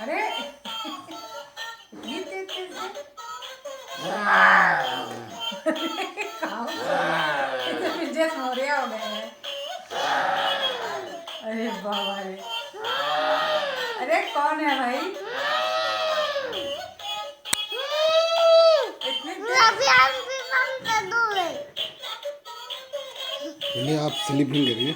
अरे इतनी तेज तेज से कहाँ से? ये तो पिंजस मोरिया हो गए हैं। अरे बाबा रे, अरे कौन है भाई? इतनी पहले आप स्लीपिंग करिए।